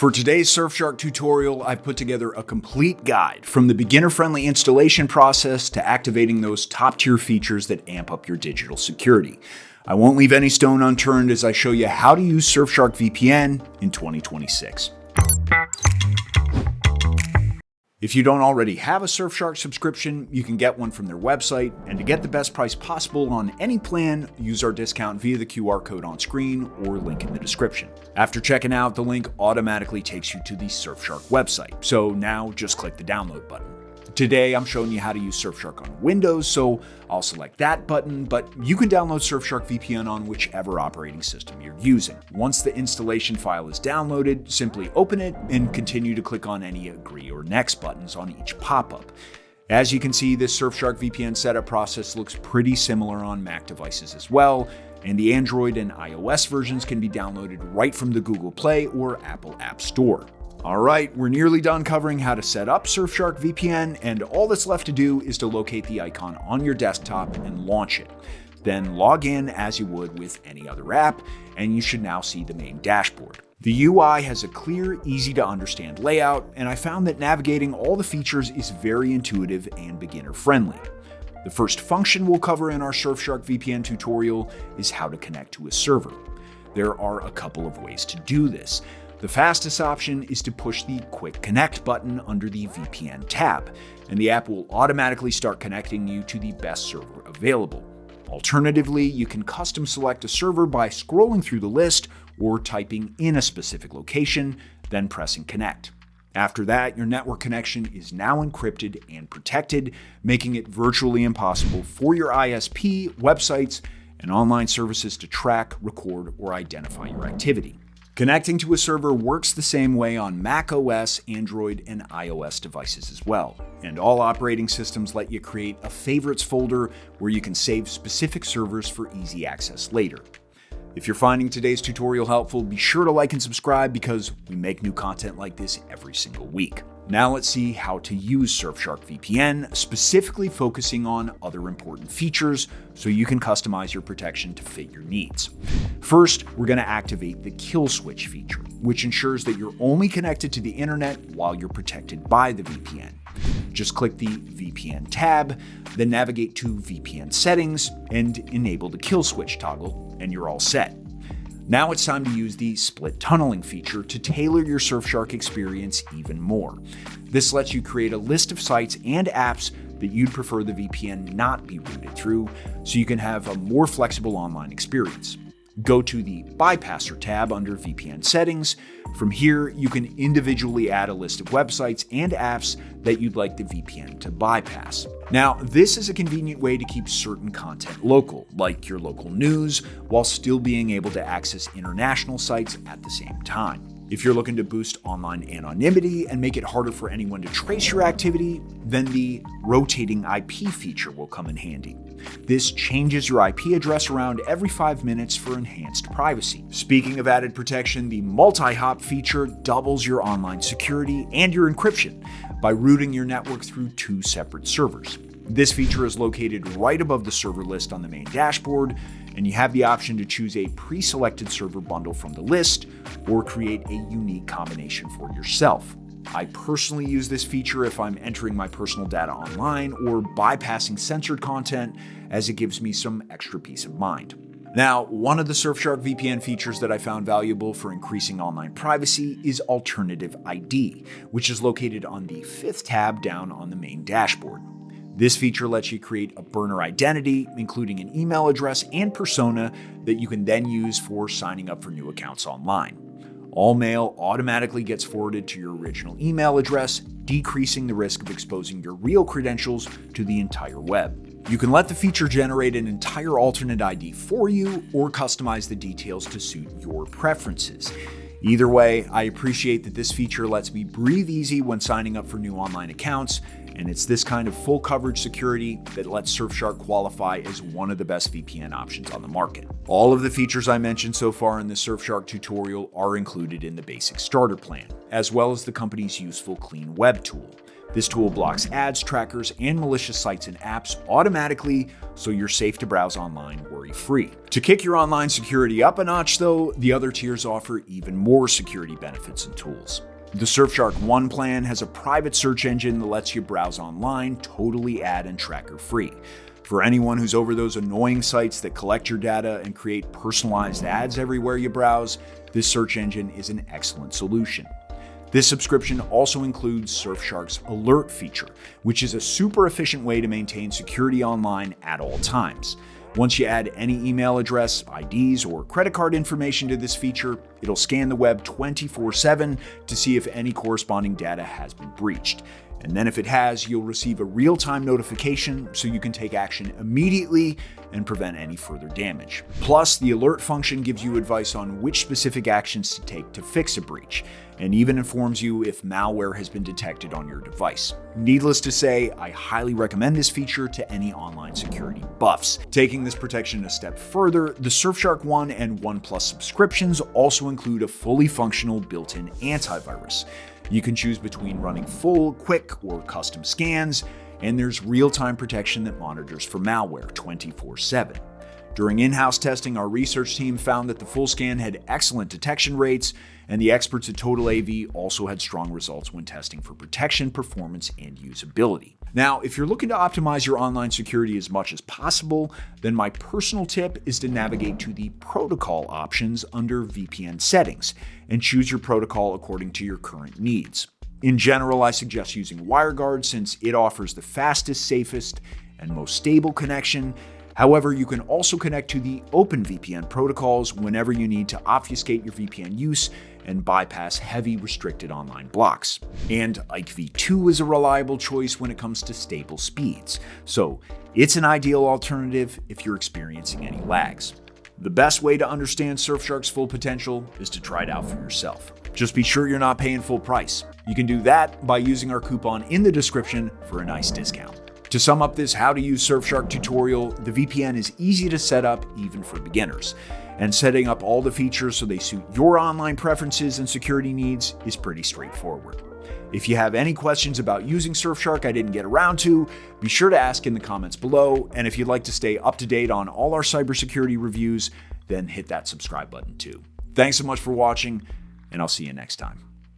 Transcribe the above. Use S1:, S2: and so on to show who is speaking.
S1: For today's Surfshark tutorial, I've put together a complete guide from the beginner-friendly installation process to activating those top-tier features that amp up your digital security. I won't leave any stone unturned as I show you how to use Surfshark VPN in 2026. If you don't already have a Surfshark subscription, you can get one from their website, and to get the best price possible on any plan, use our discount via the QR code on screen or link in the description. After checking out, the link automatically takes you to the Surfshark website, so now just click the download button. Today, I'm showing you how to use Surfshark on Windows, so I'll select that button, but you can download Surfshark VPN on whichever operating system you're using. Once the installation file is downloaded, simply open it and continue to click on any agree or next buttons on each pop-up. As you can see, this Surfshark VPN setup process looks pretty similar on Mac devices as well, and the Android and iOS versions can be downloaded right from the Google Play or Apple App Store. Alright, we're nearly done covering how to set up Surfshark VPN, and all that's left to do is to locate the icon on your desktop and launch it. Then log in as you would with any other app, and you should now see the main dashboard. The UI has a clear, easy to understand layout, and I found that navigating all the features is very intuitive and beginner friendly. The first function we'll cover in our Surfshark VPN tutorial is how to connect to a server. There are a couple of ways to do this. The fastest option is to push the Quick Connect button under the VPN tab, and the app will automatically start connecting you to the best server available. Alternatively, you can custom select a server by scrolling through the list or typing in a specific location, then pressing Connect. After that, your network connection is now encrypted and protected, making it virtually impossible for your ISP, websites, and online services to track, record, or identify your activity. Connecting to a server works the same way on Mac OS, Android, and iOS devices as well. And all operating systems let you create a favorites folder where you can save specific servers for easy access later. If you're finding today's tutorial helpful, be sure to like and subscribe because we make new content like this every single week. Now let's see how to use Surfshark VPN, specifically focusing on other important features so you can customize your protection to fit your needs. First, we're going to activate the Kill Switch feature, which ensures that you're only connected to the internet while you're protected by the VPN. Just click the VPN tab, then navigate to VPN settings and enable the Kill Switch toggle, and you're all set. Now it's time to use the split tunneling feature to tailor your Surfshark experience even more. This lets you create a list of sites and apps that you'd prefer the VPN not be routed through, so you can have a more flexible online experience. Go to the Bypasser tab under VPN settings. From here, you can individually add a list of websites and apps that you'd like the VPN to bypass. Now, this is a convenient way to keep certain content local, like your local news, while still being able to access international sites at the same time. If you're looking to boost online anonymity and make it harder for anyone to trace your activity, then the rotating IP feature will come in handy. This changes your IP address around every 5 minutes for enhanced privacy. Speaking of added protection, the MultiHop feature doubles your online security and your encryption by routing your network through 2 separate servers. This feature is located right above the server list on the main dashboard, and you have the option to choose a pre-selected server bundle from the list or create a unique combination for yourself. I personally use this feature if I'm entering my personal data online or bypassing censored content, as it gives me some extra peace of mind. Now, one of the Surfshark VPN features that I found valuable for increasing online privacy is Alternative ID, which is located on the 5th tab down on the main dashboard. This feature lets you create a burner identity, including an email address and persona that you can then use for signing up for new accounts online. All mail automatically gets forwarded to your original email address, decreasing the risk of exposing your real credentials to the entire web. You can let the feature generate an entire alternate ID for you or customize the details to suit your preferences. Either way, I appreciate that this feature lets me breathe easy when signing up for new online accounts, And it's this kind of full coverage security that lets Surfshark qualify as one of the best VPN options on the market. All of the features I mentioned so far in the Surfshark tutorial are included in the basic starter plan, as well as the company's useful CleanWeb tool. This tool blocks ads, trackers, and malicious sites and apps automatically, so you're safe to browse online worry-free. To kick your online security up a notch, though, the other tiers offer even more security benefits and tools. The Surfshark One plan has a private search engine that lets you browse online totally ad and tracker free. For anyone who's over those annoying sites that collect your data and create personalized ads everywhere you browse, this search engine is an excellent solution. This subscription also includes Surfshark's Alert feature, which is a super efficient way to maintain security online at all times. Once you add any email address, IDs, or credit card information to this feature, it'll scan the web 24/7 to see if any corresponding data has been breached. And then if it has, you'll receive a real-time notification so you can take action immediately and prevent any further damage. Plus, the alert function gives you advice on which specific actions to take to fix a breach, and even informs you if malware has been detected on your device. Needless to say, I highly recommend this feature to any online security buffs. Taking this protection a step further, the Surfshark One and One Plus subscriptions also include a fully functional built-in antivirus. You can choose between running full, quick, or custom scans, and there's real-time protection that monitors for malware 24/7. During in-house testing, our research team found that the full scan had excellent detection rates, and the experts at Total AV also had strong results when testing for protection, performance, and usability. Now, if you're looking to optimize your online security as much as possible, then my personal tip is to navigate to the protocol options under VPN settings and choose your protocol according to your current needs. In general, I suggest using WireGuard since it offers the fastest, safest, and most stable connection. However, you can also connect to the OpenVPN protocols whenever you need to obfuscate your VPN use and bypass heavy restricted online blocks. And IKE-v2 is a reliable choice when it comes to stable speeds, so it's an ideal alternative if you're experiencing any lags. The best way to understand Surfshark's full potential is to try it out for yourself. Just be sure you're not paying full price. You can do that by using our coupon in the description for a nice discount. To sum up this how to use Surfshark tutorial, the VPN is easy to set up even for beginners, and setting up all the features so they suit your online preferences and security needs is pretty straightforward. If you have any questions about using Surfshark I didn't get around to, be sure to ask in the comments below, and if you'd like to stay up to date on all our cybersecurity reviews, then hit that subscribe button too. Thanks so much for watching, and I'll see you next time.